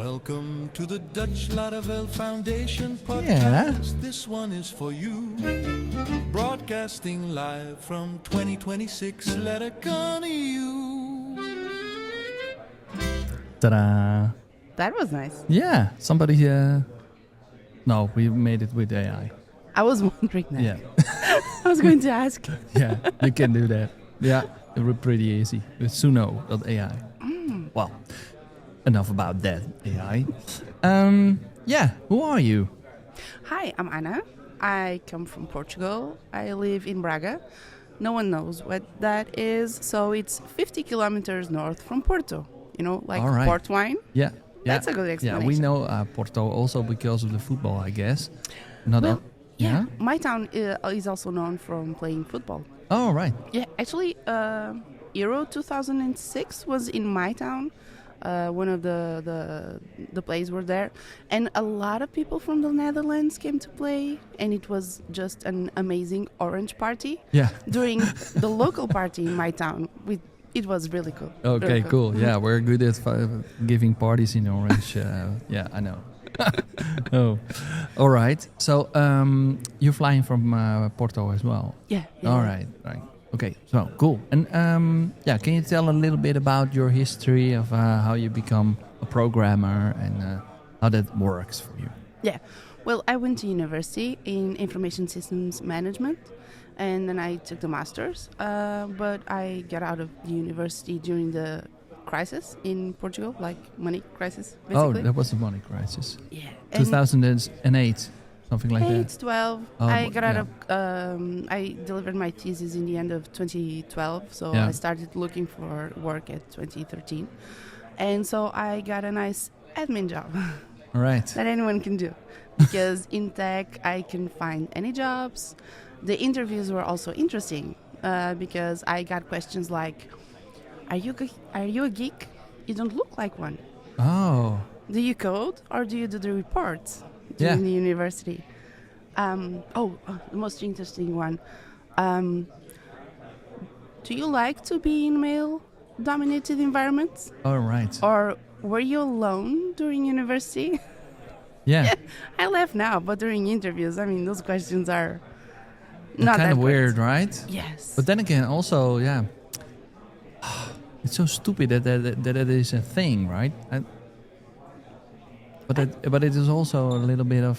Welcome to the Dutch Laravel Foundation podcast. Yeah. This one is for you. Broadcasting live from 2026 Laracon EU. Ta-da! That was nice. Yeah, somebody. No, we made it with AI. I was wondering that. Yeah, I was going to ask. yeah, you can do that. Yeah, it was pretty easy with Suno.ai. Well, enough about that AI. Yeah, who are you? Hi, I'm Ana. I come from Portugal. I live in Braga. No one knows what that is, so it's 50 kilometers north from Porto. You know, like All right. port wine. Yeah, That's a good explanation. Yeah, we know Porto also because of the football, I guess. Not Well, all- yeah. My town is also known from playing football. Oh, right. Yeah, actually, Euro 2006 was in my town. One of the plays were there, and a lot of people from the Netherlands came to play, and it was just an amazing orange party. Yeah. During the local party in my town, it was really cool. Okay, Really cool. Yeah, we're good at giving parties in Orange. Yeah, I know. Oh, all right. So you're flying from Porto as well. Yeah. All right. Okay. So cool. And yeah, can you tell a little bit about your history of how you become a programmer and how that works for you? Yeah. Well, I went to university in information systems management, and then I took the master's. But I got out of the university during the crisis in Portugal, like money crisis, basically. Oh, that was the money crisis. Yeah. 2008, something like that. 12. Oh, I got out yeah. of. I delivered my thesis in the end of 2012, so Yeah. I started looking for work at 2013, and so I got a nice admin job All right. that anyone can do, because in tech I can find any jobs. The interviews were also interesting because I got questions like, "Are you a geek? You don't look like one. Oh, Do you code or do you do the reports Yeah. during the university?" The most interesting one. Do you like to be in male-dominated environments? all right. Or were you alone during university? Yeah. I laugh now, but during interviews, I mean, those questions are They're not kind that of great. weird, right? Yes. But then again, also, yeah, it's so stupid that it is a thing, right? But it is also a little bit of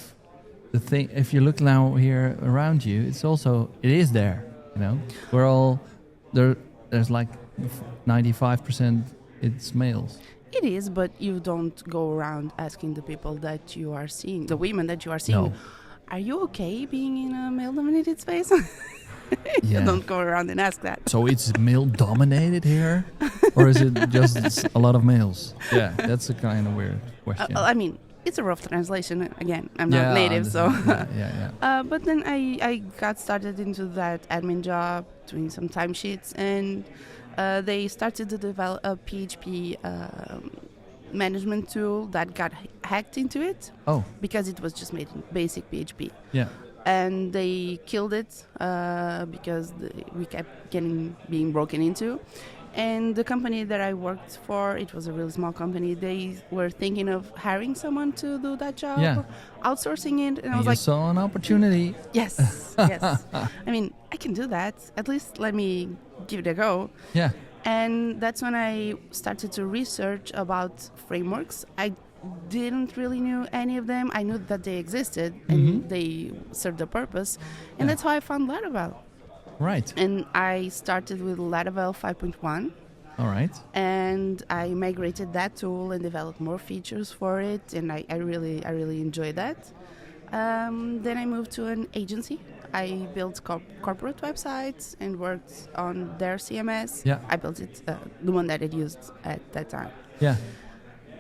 the thing. If you look now here around you, it is there. You know, we're all there. There's like 95% it's males. It is, but you don't go around asking the people that you are seeing, the women that you are seeing, No. are you okay being in a male-dominated space? Yeah. You don't go around and ask that. So it's male dominated here, or is it just a lot of males? Yeah, that's a kind of weird question. I mean, it's a rough translation. Again, I'm Yeah, not I native, so. understand. yeah. But then I got started into that admin job, doing some timesheets, and they started to develop a PHP management tool that got hacked into it Oh, because it was just made in basic PHP. yeah. And they killed it because we kept being broken into. And the company that I worked for, it was a really small company, they were thinking of hiring someone to do that job, Yeah. outsourcing it. And I And was you like, saw an opportunity. yes, yes. I mean, I can do that. At least let me give it a go. Yeah. And that's when I started to research about frameworks. I didn't really knew any of them. I knew that they existed and they served a purpose. And Yeah. that's how I found Laravel. Right. And I started with Laravel 5.1. All right. And I migrated that tool and developed more features for it. And I really enjoyed that. Then I moved to an agency. I built corporate websites and worked on their CMS. Yeah. I built it, the one that I used at that time. Yeah.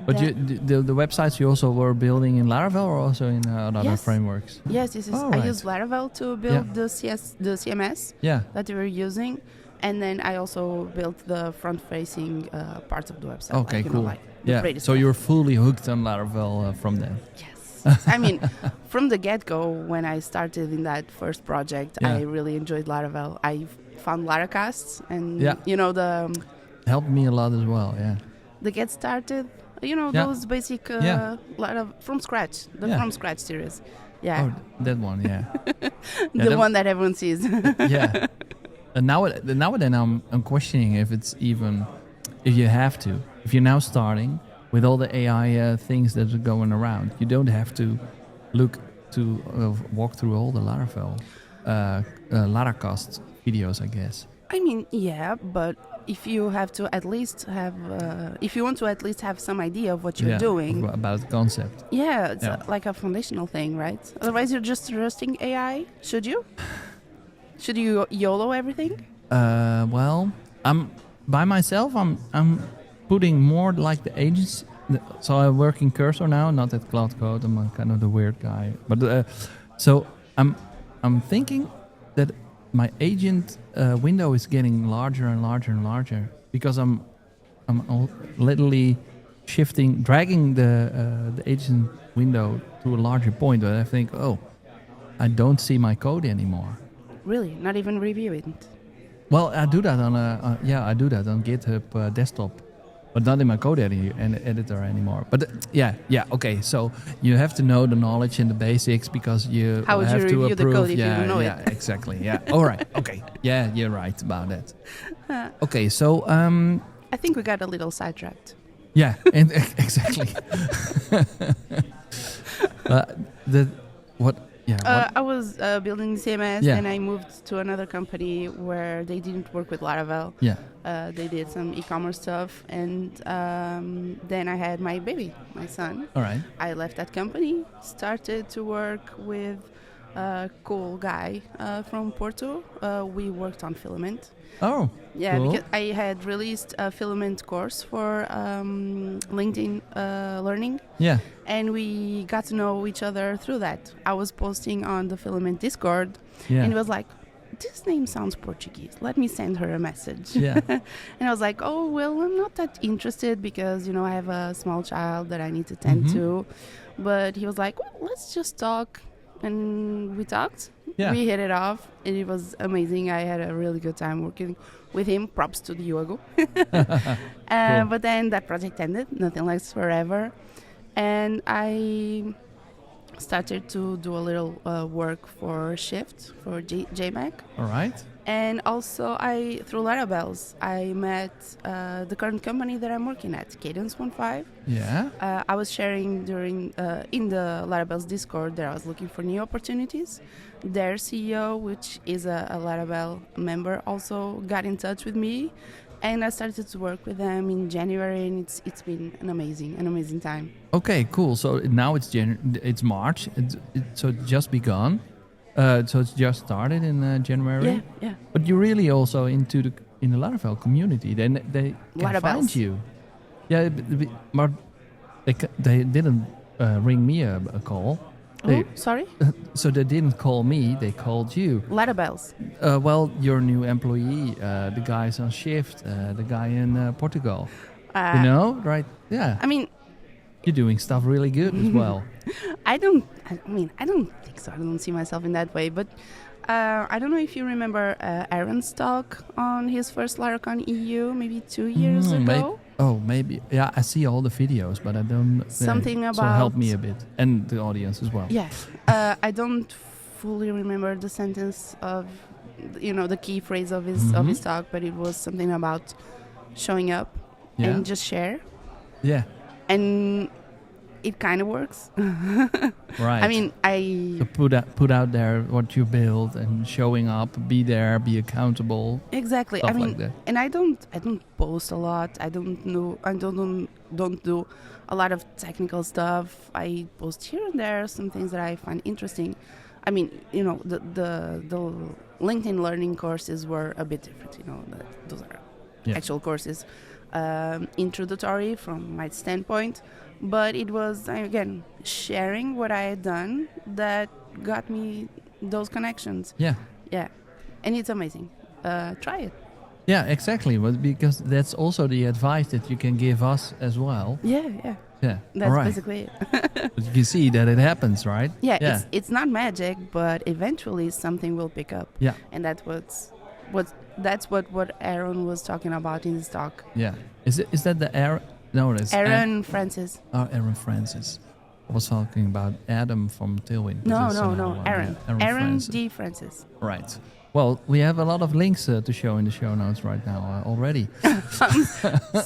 But the websites you also were building in Laravel or also in other Yes. frameworks? Yes. Oh, I right. used Laravel to build the CMS Yeah. that they were using. And then I also built the front-facing parts of the website. Okay, like, cool. the Yeah. pretty So stuff. you're fully hooked on Laravel from then. Yes. I mean, from the get-go, when I started in that first project, Yeah. I really enjoyed Laravel. I found Laracasts and, Yeah. you know, the Helped me a lot as well. Yeah. get started You know, Yeah. those basic Yeah. from scratch, the Yeah. from scratch series. Yeah, Oh, that one, yeah. the that- one that everyone sees. Yeah. And now and then I'm questioning if it's even if you have to. If you're now starting with all the AI things that are going around, you don't have to look to walk through all the Laravel, Laracast videos, I guess. I mean, yeah, but if you have to at least have, if you want to at least have some idea of what you're doing, About the concept. yeah, it's Yeah. like a foundational thing, right? Otherwise, you're just trusting AI. Should you? Should you YOLO everything? Well, I'm by myself. I'm putting more like the agents. So I work in Cursor now, not at Cloud Code. I'm a kind of the weird guy. But so I'm thinking that my agent window is getting larger and larger and larger because I'm literally dragging the agent window to a larger point. But I think, oh, I don't see my code anymore. Really? Not even review it? Well, I do that I do that on GitHub desktop, but not in my code editor anymore. But okay. So you have to know the knowledge and the basics because you How would have you to review the approve. code if you yeah, don't know yeah, it? exactly. Yeah. All right. Okay. Yeah, you're right about that. Okay. So I think we got a little sidetracked. yeah, and exactly. The what? Yeah. What? I was building CMS, Yeah. and I moved to another company where they didn't work with Laravel. Yeah. They did some e-commerce stuff, and then I had my baby, my son. All right. I left that company, started to work with a cool guy from Porto. We worked on Filament. Oh. Yeah, cool. because I had released a Filament course for LinkedIn Learning, Yeah. and we got to know each other through that. I was posting on the Filament Discord, Yeah. and it was like, this name sounds Portuguese. Let me send her a message. Yeah. And I was like, oh, well, I'm not that interested because, you know, I have a small child that I need to tend Mhm. to. But he was like, well, let's just talk. And we talked. Yeah. We hit it off, and it was amazing. I had a really good time working with him. Props to the Diogo. Cool. But then that project ended. Nothing lasts forever. And I started to do a little work for Shift, for JMac. All right. And also, through Larabelles, I met the current company that I'm working at, Cadence 1.5. Yeah. I was sharing during in the Larabelles Discord that I was looking for new opportunities. Their CEO, which is a Laravel member, also got in touch with me, and I started to work with them in January, and it's been an amazing time. Okay, cool. So now it's March. So it's just begun. So it's just started in January. Yeah, yeah. But you're really also in the Laravel community. Then they can Larabelles. find you. Yeah, but they didn't ring me a call. Oh, sorry? So they didn't call me. They called you. Larabelles. Well, your new employee, the guys on shift, the guy in Portugal. You know, right? Yeah. I mean, You're doing stuff really good as well. I don't think so. I don't see myself in that way. But I don't know if you remember Aaron's talk on his first Laracon EU, maybe 2 years ago. Maybe. Yeah, I see all the videos, but I don't. Something So help about- me a bit, and the audience as well. Yeah. I don't fully remember the sentence of, the key phrase of his talk, but it was something about showing up Yeah. and just share. Yeah. And it kind of works. Right. I mean, to put out there what you build and showing up, be there, be accountable. exactly. Stuff I mean, like that. and I don't post a lot. I don't do a lot of technical stuff. I post here and there some things that I find interesting. I mean, the LinkedIn learning courses were a bit different. Those are actual courses, introductory from my standpoint. But it was, again, sharing what I had done that got me those connections. Yeah. Yeah. And it's amazing. Try it. Yeah, exactly. But because that's also the advice that you can give us as well. Yeah. Yeah. That's All right. basically it. But you can see that it happens, right? Yeah. It's not magic, but eventually something will pick up. Yeah. And that's what Aaron was talking about in his talk. Yeah. Is that No, that's Aaron Francis. Oh, Aaron Francis. I was talking about Adam from Tailwind. but No, it's no, another no. one. Aaron. Yeah, Aaron Francis. D. Francis. Right. Well, we have a lot of links to show in the show notes right now already.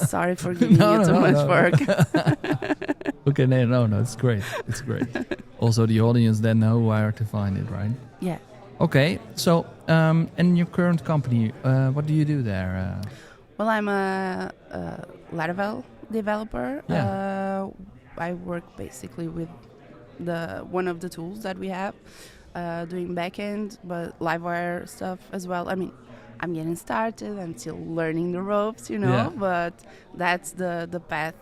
Sorry for giving you too much work. Okay, no, it's great. It's great. Also, the audience then know where to find it, right? Yeah. Okay, so in your current company, what do you do there? Well, I'm a Laravel developer. Yeah. I work basically with one of the tools that we have, doing backend, but Livewire stuff as well. I mean, I'm getting started. I'm still learning the ropes, Yeah. but that's the path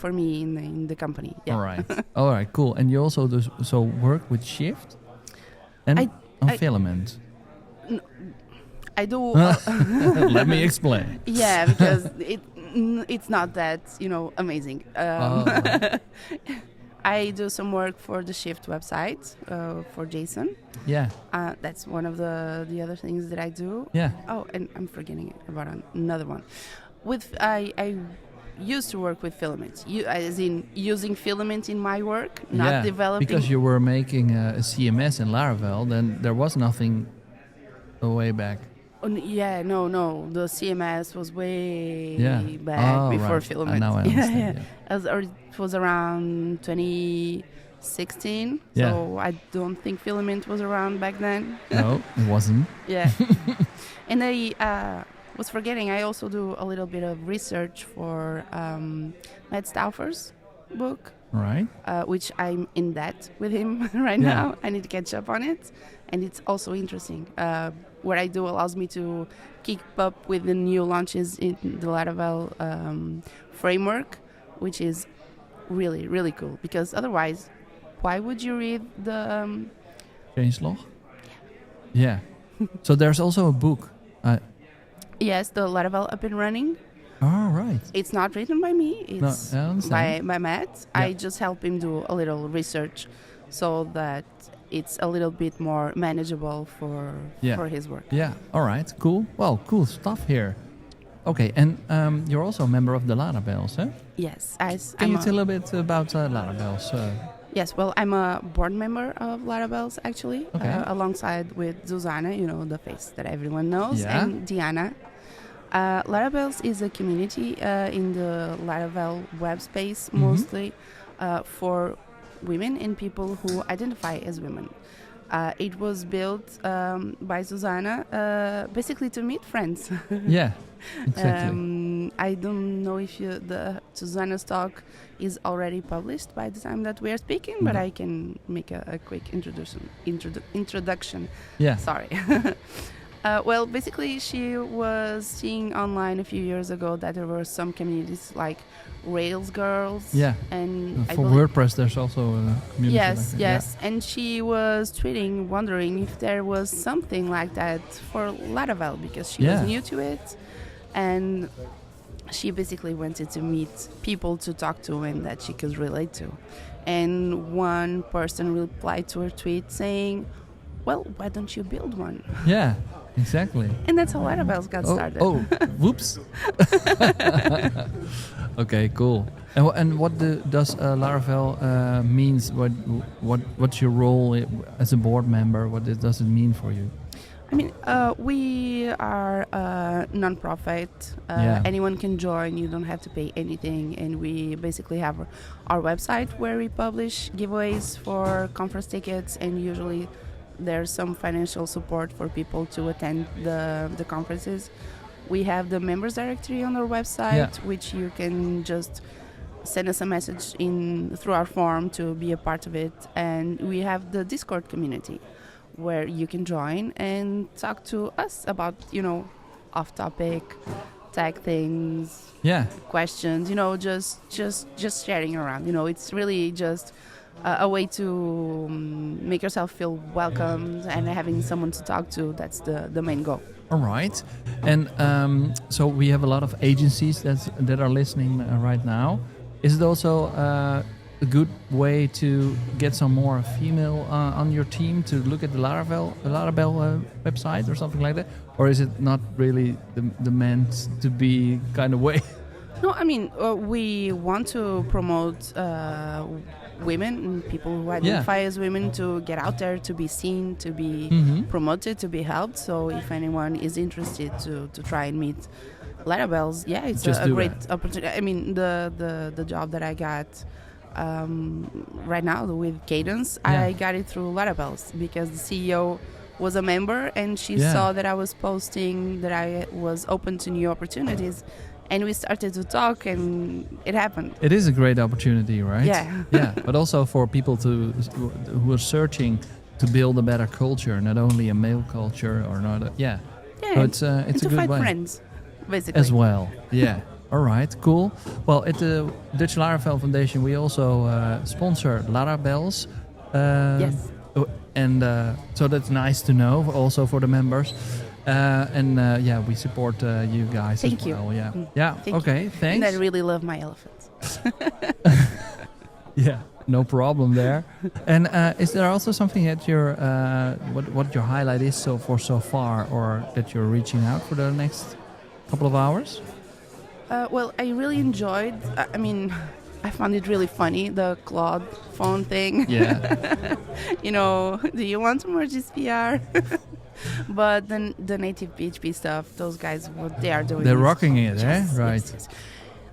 for me in the company. Yeah. All right, cool. And you also work with Shift and Filament. I do. Let me explain. Yeah, because it's not that amazing. I do some work for the Shift website for Jason. Yeah. That's one of the other things that I do. Yeah. Oh, and I'm forgetting about another one. I used to work with Filament, as in using Filament in my work, not developing. Because you were making a CMS in Laravel, then there was nothing way back. No. The CMS was way back before Filament. Now I understand. It was around 2016. Yeah. So I don't think Filament was around back then. No, it wasn't. Yeah. And I was forgetting, I also do a little bit of research for Matt Stauffer's book. Right. Which I'm in debt with him right now. I need to catch up on it. And it's also interesting. What I do allows me to keep up with the new launches in the Laravel framework, which is really, really cool. Because otherwise, why would you read the... Changelog? Yeah. So there's also a book. Yes, the Laravel Up and Running. Oh, right. It's not written by me. It's by Matt. Yeah. I just help him do a little research so that it's a little bit more manageable for his work. Yeah. All right. Cool. Well, cool stuff here. Okay. And you're also a member of the Larabelles, huh? Yes. Can you tell a bit about Larabelles? Yes. Well, I'm a board member of Larabelles, actually, Okay. alongside with Zuzana, the face that everyone knows, Yeah. and Diana. Larabelles is a community in the Laravel web space, mostly for women and people who identify as women. It was built by Susanna basically to meet friends. Yeah, exactly. I don't know if the Susanna's talk is already published by the time that we are speaking, but I can make a quick introduction. Yeah. Sorry. Well, basically, she was seeing online a few years ago that there were some communities like Rails Girls. Yeah. And For WordPress, there's also a community. Yes, like that. yes. Yeah. And she was tweeting, wondering if there was something like that for Laravel because she was new to it. And she basically wanted to meet people to talk to and that she could relate to. And one person replied to her tweet saying, well, why don't you build one? Yeah, exactly. And that's how Larabelles got started. Oh, whoops. Okay, cool. And what does Laravel means? What's your role as a board member? What does it mean for you? I mean, we are a non-profit. Anyone can join. You don't have to pay anything. And we basically have our website where we publish giveaways for conference tickets, and usually there's some financial support for people to attend the conferences. We have the members directory on our website, which you can just send us a message through our form to be a part of it. And we have the Discord community where you can join and talk to us about, off-topic tech things, questions, just sharing around. It's really just a way to make yourself feel welcomed and having someone to talk to. That's the main goal. All right. And so we have a lot of agencies that are listening right now. Is it also a good way to get some more female on your team to look at the Laravel website or something like that? Or is it not really the meant to be kind of way? No, I mean, we want to promote women, people who identify as women, to get out there, to be seen, to be promoted, to be helped. So if anyone is interested to try and meet Larabelles, yeah, it's Just a do great that. opportunity. I mean, the job that I got right now with Cadence, Yeah. I got it through Larabelles because the CEO was a member and she Yeah. saw that I was posting that I was open to new opportunities. And we started to talk, and it happened. It is a great opportunity, right? Yeah. Yeah, but also for people who are searching to build a better culture, not only a male culture or not. Yeah, So it's and a to good find way friends, basically. as well. Yeah. All right. Cool. Well, at the Dutch Laravel Foundation, we also sponsor Larabelles. Yes. And so that's nice to know, also for the members. Yeah, we support you guys Thank as you. well. Yeah. Mm. Yeah. Thank Okay. you. Thanks. And I really love my elephants. Yeah. No problem there. And is there also something that your what your highlight is so far, or that you're reaching out for the next couple of hours? Well, I really enjoyed. I mean, I found it really funny, the Claude phone thing. Yeah. You know, do you want more GSPR? But then the native PHP stuff, those guys, what they are doing. They're is rocking it, just- eh? Right. yes, yes.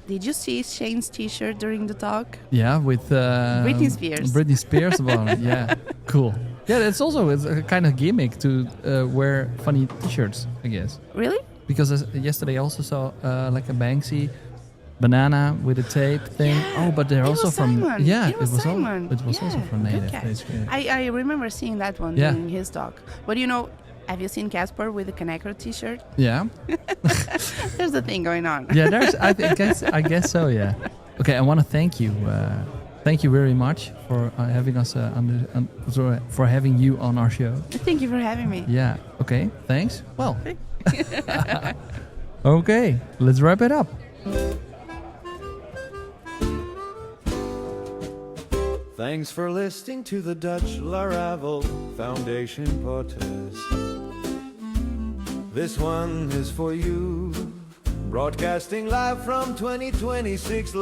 Did you see Shane's T-shirt during the talk? Yeah, with Britney Spears. Britney Spears on it. Yeah, cool. Yeah, it's also it's a kind of gimmick to wear funny T-shirts, I guess. Really? Because yesterday I also saw like a Banksy banana with a tape thing. Yeah, Oh, but they're it also was from Simon. yeah, It was Simon. it was also Yeah, from good Native. catch. It's good. I remember seeing that one Yeah. during his talk. But you know, have you seen Casper with the Connector T-shirt? Yeah, There's a thing going on. yeah. There's I guess so. Yeah. Okay, I want to thank you. Thank you very much for having us for having you on our show. Thank you for having me. Yeah. Okay. Thanks. Well. Okay. Let's wrap it up. Thanks for listening to the Dutch Laravel Foundation podcast. This one is for you, broadcasting live from 2026.